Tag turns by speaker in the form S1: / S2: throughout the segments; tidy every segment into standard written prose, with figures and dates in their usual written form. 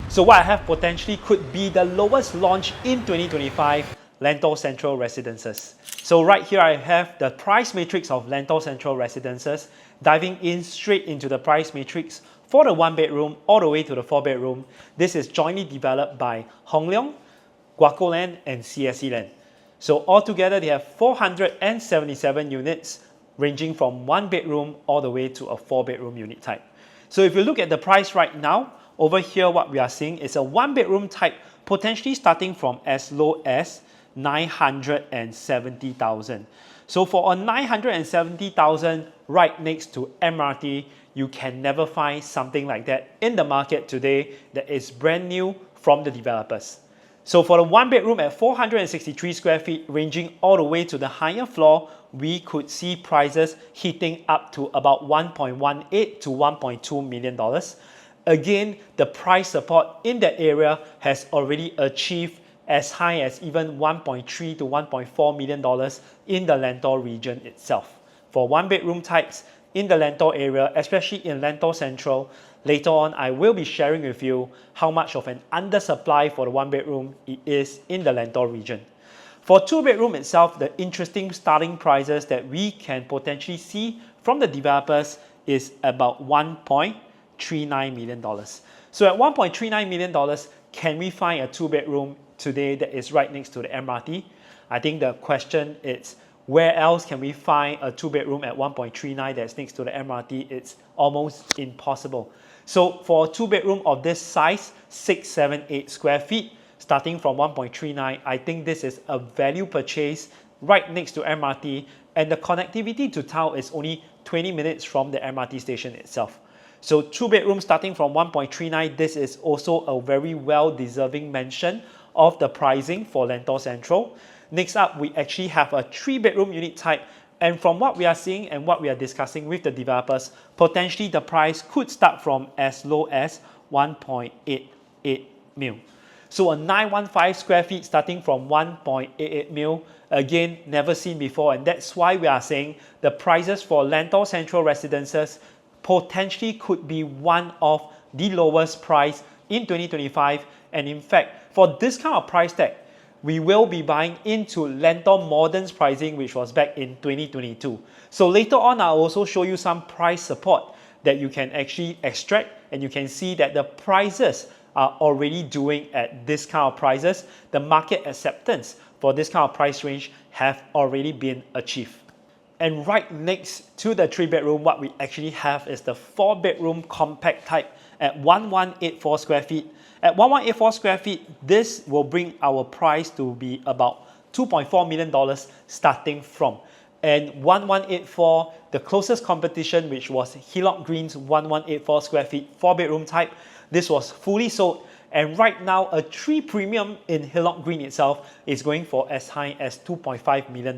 S1: So what I have potentially could be the lowest launch in 2025, Lentor Central Residences. So right here I have the price matrix of Lentor Central Residences, diving in straight into the price matrix for the 1-bedroom all the way to the 4-bedroom. This is jointly developed by Hong Leong, Guaco Land and CSE Land. So altogether they have 477 units ranging from 1-bedroom all the way to a 4-bedroom unit type. So if you look at the price right now, over here what we are seeing is a 1-bedroom type potentially starting from as low as 970,000. So for a 970,000 right next to MRT, you can never find something like that in the market today that is brand new from the developers. So for the 1-bedroom at 463 square feet ranging all the way to the higher floor, we could see prices hitting up to about $1.18 to $1.2 million. Again, the price support in that area has already achieved as high as even $1.3 to $1.4 million in the Lentor region itself. For 1-bedroom types in the Lentor area, especially in Lentor Central, later on I will be sharing with you how much of an undersupply for the 1-bedroom it is in the Lentor region. For 2-bedroom itself, the interesting starting prices that we can potentially see from the developers is about $1.39 million. So at $1.39 million, can we find a 2-bedroom today that is right next to the MRT? I think the question is, where else can we find a 2-bedroom at 1.39 that's next to the MRT? It's almost impossible. So for a 2-bedroom of this size, 678 square feet, starting from 1.39, I think this is a value purchase right next to MRT, and the connectivity to town is only 20 minutes from the MRT station itself. So 2-bedroom starting from 1.39, this is also a very well-deserving mention of the pricing for Lentor Central. Next up, we actually have a 3-bedroom unit type, and from what we are seeing and what we are discussing with the developers, potentially the price could start from as low as 1.88 mil. So a 915 square feet starting from 1.88 mil, again, never seen before, and that's why we are saying the prices for Lentor Central Residences potentially could be one of the lowest price in 2025, and in fact, for this kind of price tag, we will be buying into Lentor Modern's pricing, which was back in 2022. So later on, I'll also show you some price support that you can actually extract, and you can see that the prices are already doing at this kind of prices. The market acceptance for this kind of price range have already been achieved. And right next to the 3-bedroom, what we actually have is the 4-bedroom compact type at 1184 square feet. At 1184 square feet, this will bring our price to be about $2.4 million starting from. And 1184, the closest competition, which was Hillock Green's 1184 square feet 4-bedroom type, this was fully sold. And right now, a 3 premium in Hillock Green itself is going for as high as $2.5 million.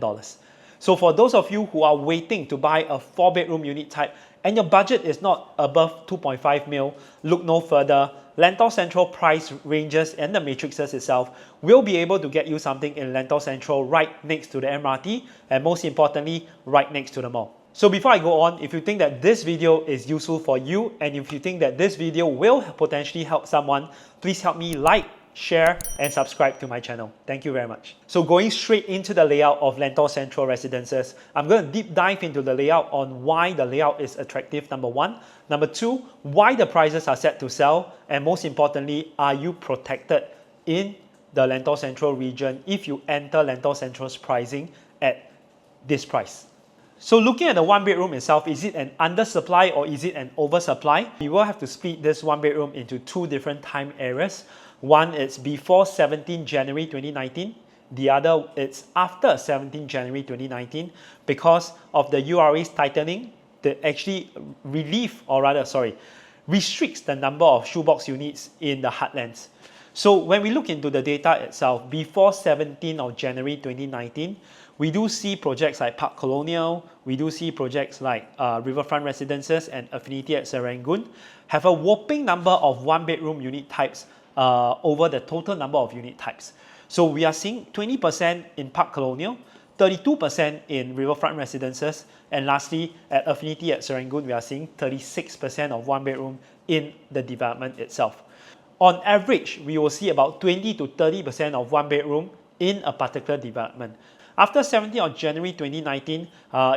S1: So for those of you who are waiting to buy a 4-bedroom unit type and your budget is not above 2.5 mil, look no further. Lentor Central price ranges and the matrices itself will be able to get you something in Lentor Central right next to the MRT, and most importantly, right next to the mall. So before I go on, if you think that this video is useful for you, and if you think that this video will potentially help someone, please help me like, share and subscribe to my channel. Thank you very much. So going straight into the layout of Lentor Central Residences, I'm going to deep dive into the layout on why the layout is attractive, number one. Number two, why the prices are set to sell, and most importantly, are you protected in the Lentor Central region if you enter Lentor Central's pricing at this price. So looking at the 1-bedroom itself, is it an undersupply or is it an oversupply? We will have to split this 1-bedroom into 2 different time areas. One is before 17 January 2019. The other is after 17 January 2019 because of the URA's tightening that actually restricts the number of shoebox units in the heartlands. So when we look into the data itself, before 17 of January 2019, we do see projects like Park Colonial, we do see projects like Riverfront Residences and Affinity at Serangoon have a whopping number of 1-bedroom unit types over the total number of unit types. So we are seeing 20% in Park Colonial, 32% in Riverfront Residences, and lastly, at Affinity at Serangoon, we are seeing 36% of 1-bedroom in the development itself. on average, we will see about 20 to 30% of one bedroom in a particular development. After 17th of January 2019,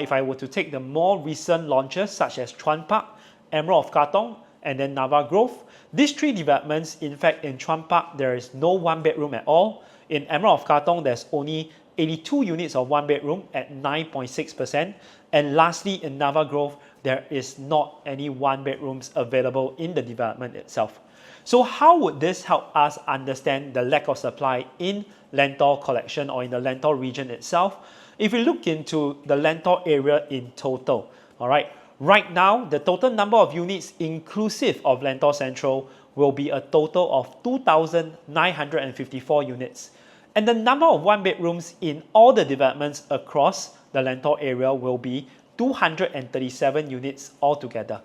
S1: if I were to take the more recent launches such as Chuan Park, Emerald of Katong, and then Nava Grove, these three developments, in fact, in Chuan Park, there is no one bedroom at all. In Emerald of Katong, there's only 82 units of one bedroom at 9.6%. And lastly, in Nava Grove, there is not any one bedrooms available in the development itself. So how would this help us understand the lack of supply in Lentor collection or in the Lentor region itself? If we look into the Lentor area in total, all right, right now, the total number of units inclusive of Lentor Central will be a total of 2,954 units. And the number of one bedrooms in all the developments across the Lentor area will be 237 units altogether.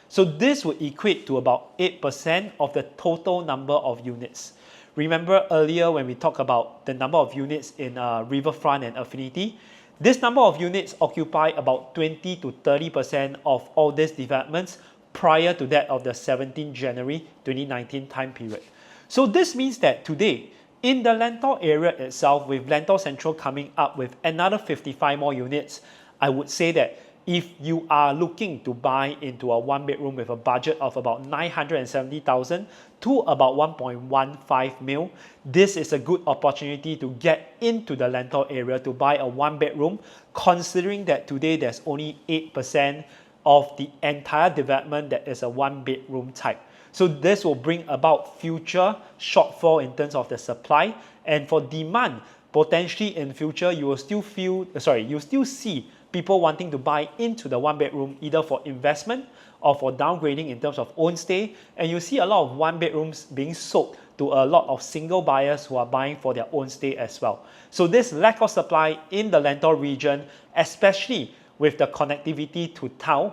S1: So this would equate to about 8% of the total number of units. Remember earlier when we talked about the number of units in Riverfront and Affinity, this number of units occupy about 20 to 30% of all these developments prior to that of the 17th January 2019 time period. So this means that today, in the Lentor area itself, with Lentor Central coming up with another 55 more units, I would say that if you are looking to buy into a one bedroom with a budget of about 970,000 to about 1.15 mil, this is a good opportunity to get into the Lentor area to buy a one bedroom, considering that today there's only 8% of the entire development that is a one bedroom type. So this will bring about future shortfall in terms of the supply, and for demand, potentially in future, you will still see people wanting to buy into the one bedroom either for investment or for downgrading in terms of own stay, and you see a lot of one bedrooms being sold to a lot of single buyers who are buying for their own stay as well. So this lack of supply in the Lentor region, especially with the connectivity to town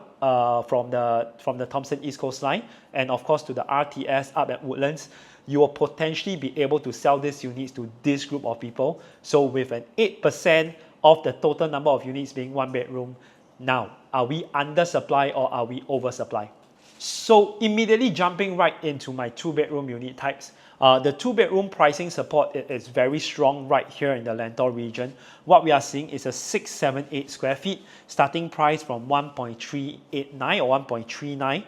S1: from the Thomson-East Coast Line and of course to the RTS up at Woodlands, you will potentially be able to sell these units to this group of people. So with an 8% of the total number of units being one bedroom, now, are we undersupply or are we oversupply? So immediately jumping right into my two bedroom unit types, the two bedroom pricing support is very strong right here in the Lentor region. What we are seeing is a 678 square feet, starting price from 1.389 or 1.39.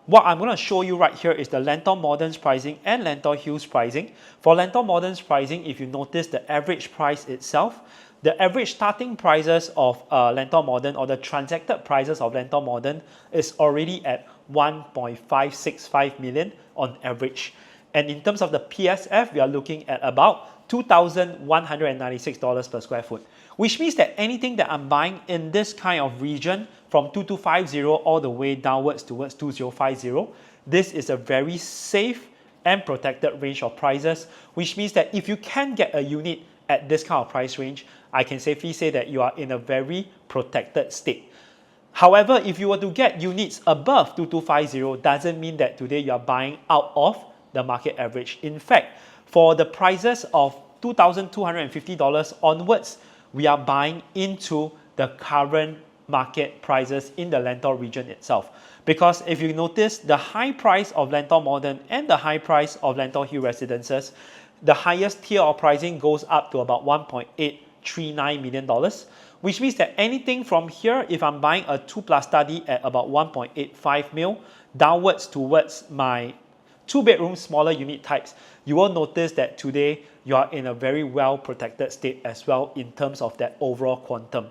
S1: What I'm going to show you right here is the Lentor Modern's pricing and Lentor Hills pricing. For Lentor Modern's pricing, if you notice the average price itself, the average starting prices of Lentor Modern or the transacted prices of Lentor Modern is already at 1.565 million on average. And in terms of the PSF, we are looking at about $2,196 per square foot, which means that anything that I'm buying in this kind of region from 2250 all the way downwards towards 2050, this is a very safe and protected range of prices, which means that if you can get a unit at this kind of price range, I can safely say that you are in a very protected state. However, if you were to get units above 2250, doesn't mean that today you are buying out of the market average. In fact, for the prices of $2,250 onwards, we are buying into the current market prices in the Lentor region itself. Because if you notice, the high price of Lentor Modern and the high price of Lentor Hill Residences, the highest tier of pricing goes up to about $1.839 million, which means that anything from here, if I'm buying a 2+ study at about 1.85 mil, downwards towards my two bedroom smaller unit types, you will notice that today you are in a very well protected state as well in terms of that overall quantum.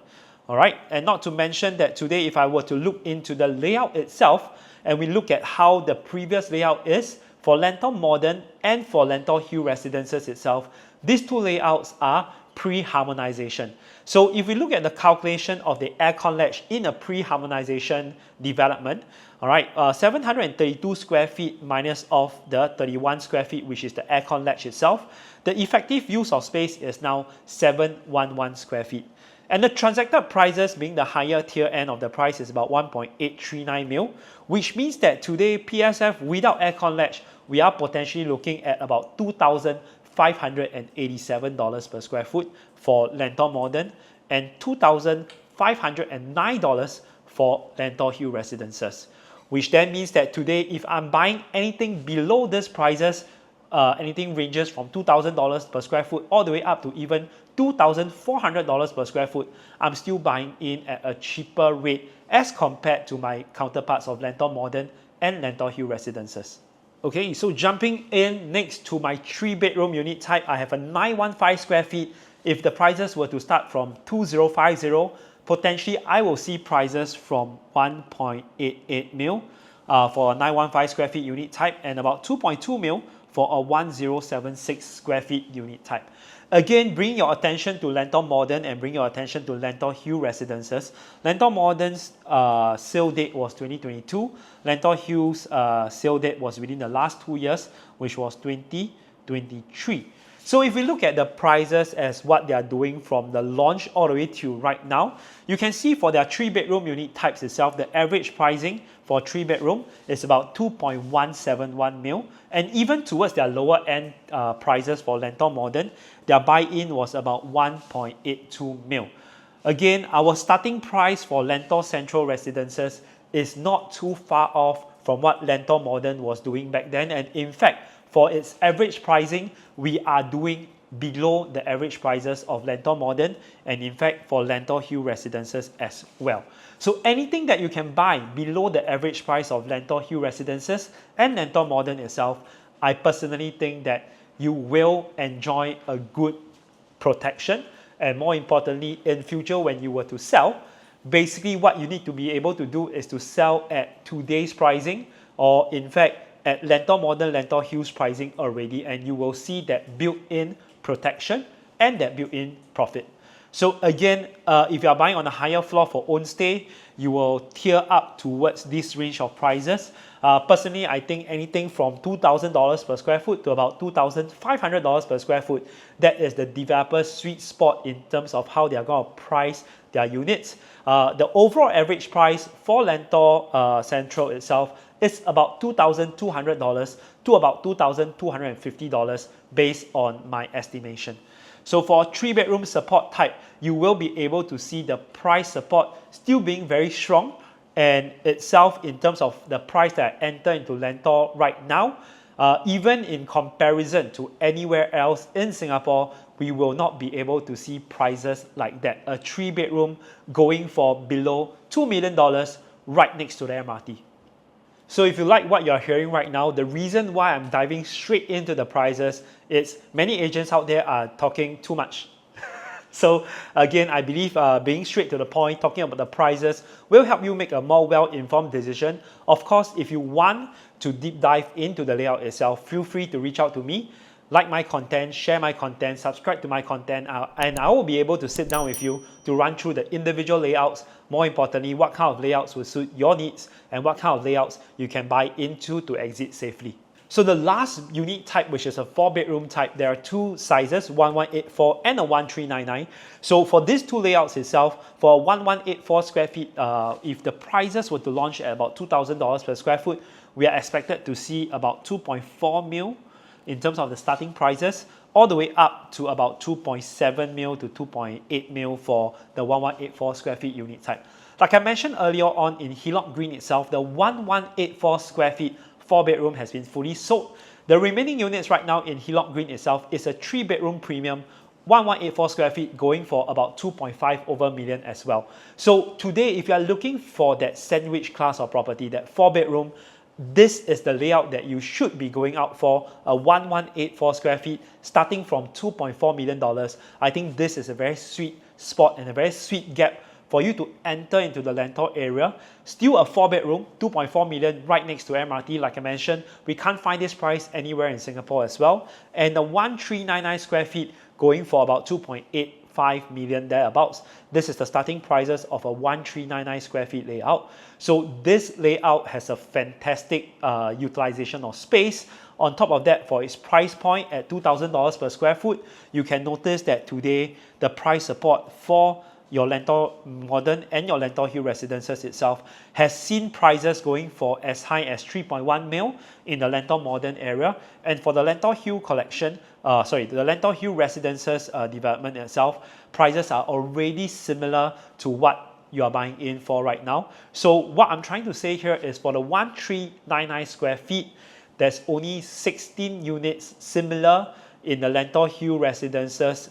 S1: All right, and not to mention that today, if I were to look into the layout itself and we look at how the previous layout is for Lentor Modern and for Lentor Hill Residences itself, these two layouts are pre-harmonization. So if we look at the calculation of the aircon latch in a pre-harmonization development, all right, 732 square feet minus off the 31 square feet, which is the aircon latch itself, the effective use of space is now 711 square feet. And the transacted prices being the higher tier end of the price is about 1.839 mil, which means that today PSF without aircon latch, we are potentially looking at about $2,587 per square foot for Lentor Modern and $2,509 for Lentor Hill Residences. which then means that today, if I'm buying anything below these prices, anything ranges from $2,000 per square foot all the way up to even $2,400 per square foot, I'm still buying in at a cheaper rate as compared to my counterparts of Lentor Modern and Lentor Hill Residences. Okay, so jumping in next to my 3-bedroom unit type, I have a 915 square feet. If the prices were to start from 2050, potentially I will see prices from 1.88 mil for a 915 square feet unit type and about 2.2 mil for a 1076 square feet unit type. Again, bring your attention to Lentor Modern and bring your attention to Lentor Hill Residences. Lentor Modern's sale date was 2022. Lentor Hill's sale date was within the last 2 years, which was 2023. So if we look at the prices as what they are doing from the launch all the way to right now, you can see for their 3-bedroom unit types itself, the average pricing for 3-bedroom is about 2.171 mil. And even towards their lower end prices for Lentor Modern, their buy-in was about 1.82 mil. Again, our starting price for Lentor Central Residences is not too far off from what Lentor Modern was doing back then. And in fact, for its average pricing, we are doing below the average prices of Lentor Modern and in fact for Lentor Hill Residences as well. So anything that you can buy below the average price of Lentor Hill Residences and Lentor Modern itself, I personally think that you will enjoy a good protection, and more importantly, in future when you were to sell, basically what you need to be able to do is to sell at today's pricing, or in fact at Lentor Modern, Lentor Hill's pricing already, and you will see that built-in protection and that built-in profit. So again, if you are buying on a higher floor for own stay, you will tier up towards this range of prices. Personally, I think anything from $2,000 per square foot to about $2,500 per square foot, that is the developer's sweet spot in terms of how they are going to price their units. The overall average price for Lentor Central itself is about $2,200 to about $2,250 based on my estimation. So for a 3-bedroom support type, you will be able to see the price support still being very strong, and itself in terms of the price that I enter into Lentor right now, even in comparison to anywhere else in Singapore, we will not be able to see prices like that. A 3-bedroom going for below $2 million right next to the MRT. So if you like what you're hearing right now, the reason why I'm diving straight into the prices is many agents out there are talking too much. So again, I believe being straight to the point, talking about the prices will help you make a more well-informed decision. Of course, if you want to deep dive into the layout itself, feel free to reach out to me. Like my content, share my content, subscribe to my content, and I will be able to sit down with you to run through the individual layouts. More importantly, what kind of layouts will suit your needs and what kind of layouts you can buy into to exit safely. So the last unit type, which is a 4-bedroom type, there are two sizes, 1184 and a 1399. So for these two layouts itself, for a 1184 square feet, if the prices were to launch at about $2,000 per square foot, we are expected to see about 2.4 mil in terms of the starting prices, all the way up to about 2.7 mil to 2.8 mil for the 1184 square feet unit type. Like I mentioned earlier on in Hillock Green itself, the 1184 square feet 4-bedroom has been fully sold. The remaining units right now in Hillock Green itself is a 3-bedroom premium 1184 square feet going for about 2.5 over million as well. So today, if you are looking for that sandwich class of property, that 4-bedroom, this is the layout that you should be going out for, a 1184 square feet starting from $2.4 million. I think this is a very sweet spot and a very sweet gap for you to enter into the Lentor area. Still a 4-bedroom, 2.4 million right next to MRT. Like I mentioned, we can't find this price anywhere in Singapore as well. And the 1399 square feet going for about 2.85 million thereabouts. This is the starting prices of a 1399 square feet layout. So this layout has a fantastic utilization of space. On top of that, for its price point at $2,000 per square foot, you can notice that today the price support for your Lentor Modern and your Lentor Hill Residences itself has seen prices going for as high as 3.1 mil in the Lentor Modern area, and for the Lentor Hill collection, the Lentor Hill Residences development itself, prices are already similar to what you are buying in for right now. So what I'm trying to say here is for the 1399 square feet, there's only 16 units similar in the Lentor Hill Residences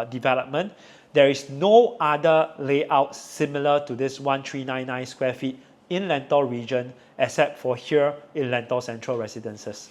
S1: development. There is no other layout similar to this 1399 square feet in Lentor region except for here in Lentor Central Residences.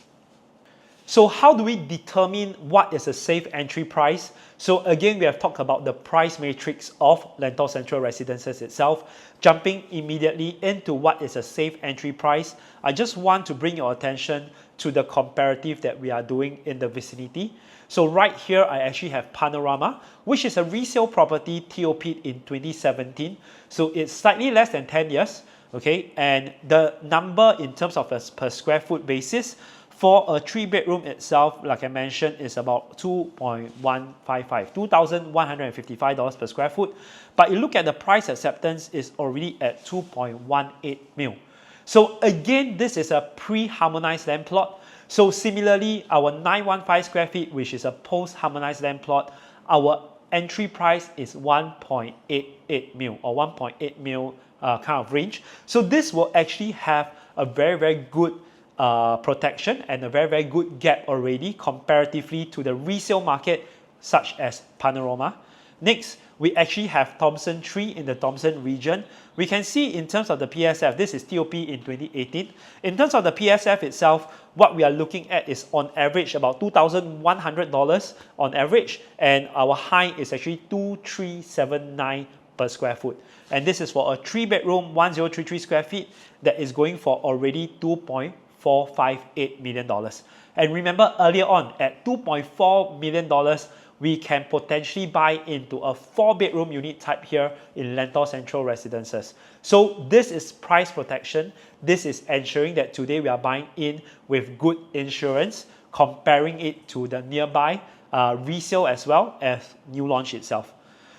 S1: So how do we determine what is a safe entry price? So again, we have talked about the price matrix of Lentor Central Residences itself. Jumping immediately into what is a safe entry price, I just want to bring your attention to the comparative that we are doing in the vicinity. So right here, I actually have Panorama, which is a resale property TOP in 2017. So it's slightly less than 10 years, okay? And the number in terms of a per square foot basis, for a 3-bedroom itself, like I mentioned, is about $2,155 per square foot. But you look at the price acceptance is already at 2.18 mil. So again, this is a pre-harmonized land plot. So similarly, our 915 square feet, which is a post-harmonized land plot, our entry price is 1.88 mil or 1.8 mil kind of range. So this will actually have a very good protection and a very good gap already comparatively to the resale market such as Panorama. Next, we actually have Thomson 3 in the Thomson region. We can see in terms of the PSF, this is TOP in 2018. In terms of the PSF itself, what we are looking at is on average about $2,100 on average, and our high is actually 2,379 per square foot. And this is for a 3-bedroom, 1033 square feet that is going for already $2.458 million. And remember earlier on at $2.4 million, we can potentially buy into a 4-bedroom unit type here in Lentor Central Residences. So this is price protection. This is ensuring that today we are buying in with good insurance, comparing it to the nearby resale as well as new launch itself.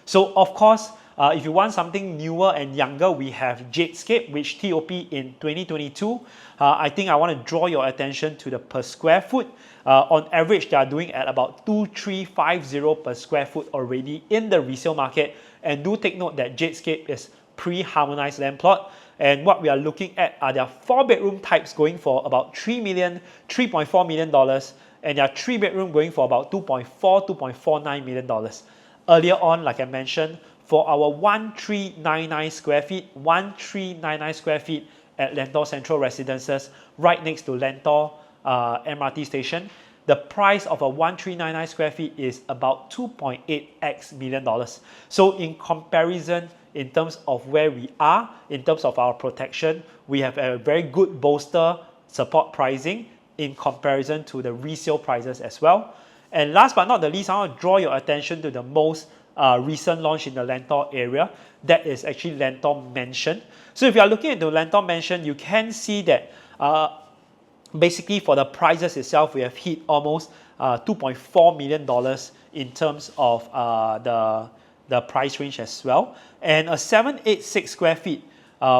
S1: So of course, if you want something newer and younger, we have Jadescape, which TOP in 2022. I think I want to draw your attention to the per square foot. On average, they are doing at about 2,350 per square foot already in the resale market. And do take note that Jadescape is pre-harmonized land plot. And what we are looking at are their 4-bedroom types going for about $3.4 million, and their 3-bedroom going for about $2.49 million. Earlier on, like I mentioned, for our 1399 square feet at Lentor Central Residences, right next to Lentor MRT station, the price of a 1399 square feet is about 2.8x million dollars. So in comparison, in terms of where we are, in terms of our protection, we have a very good bolster support pricing in comparison to the resale prices as well. And last but not the least, I want to draw your attention to the most recent launch in the Lentor area. That is actually Lentor Mansion. So if you are looking at the Lentor Mansion, you can see that basically for the prices itself, we have hit almost $2.4 million in terms of the price range as well. And a 786 square feet,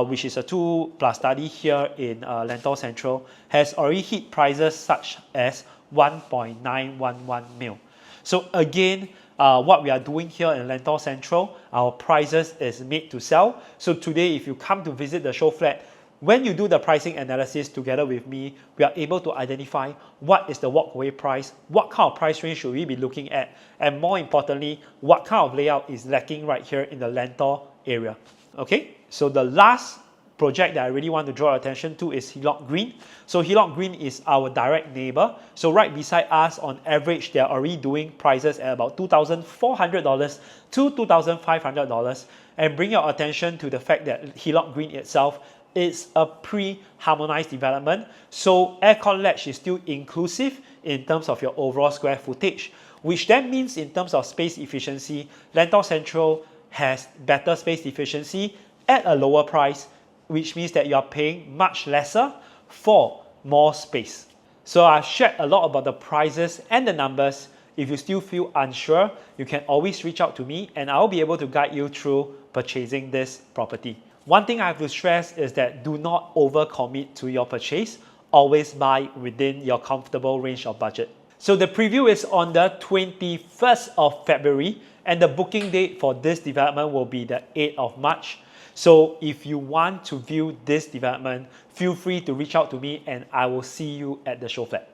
S1: which is a 2+ study here in Lentor Central, has already hit prices such as 1.911 mil. So again, what we are doing here in Lentor Central, our prices is made to sell. So today, if you come to visit the show flat, when you do the pricing analysis together with me, we are able to identify what is the walkaway price, what kind of price range should we be looking at, and more importantly, what kind of layout is lacking right here in the Lentor area. Okay, so the last project that I really want to draw attention to is Hillock Green. So Hillock Green is our direct neighbor. So right beside us, on average, they're already doing prices at about $2,400 to $2,500. And bring your attention to the fact that Hillock Green itself is a pre-harmonized development. So aircon latch is still inclusive in terms of your overall square footage, which then means in terms of space efficiency, Lentor Central has better space efficiency at a lower price, which means that you are paying much lesser for more space. So I've shared a lot about the prices and the numbers. If you still feel unsure, you can always reach out to me and I'll be able to guide you through purchasing this property. One thing I have to stress is that do not overcommit to your purchase. Always buy within your comfortable range of budget. So the preview is on the 21st of February and the booking date for this development will be the 8th of March. So if you want to view this development, feel free to reach out to me and I will see you at the show flat.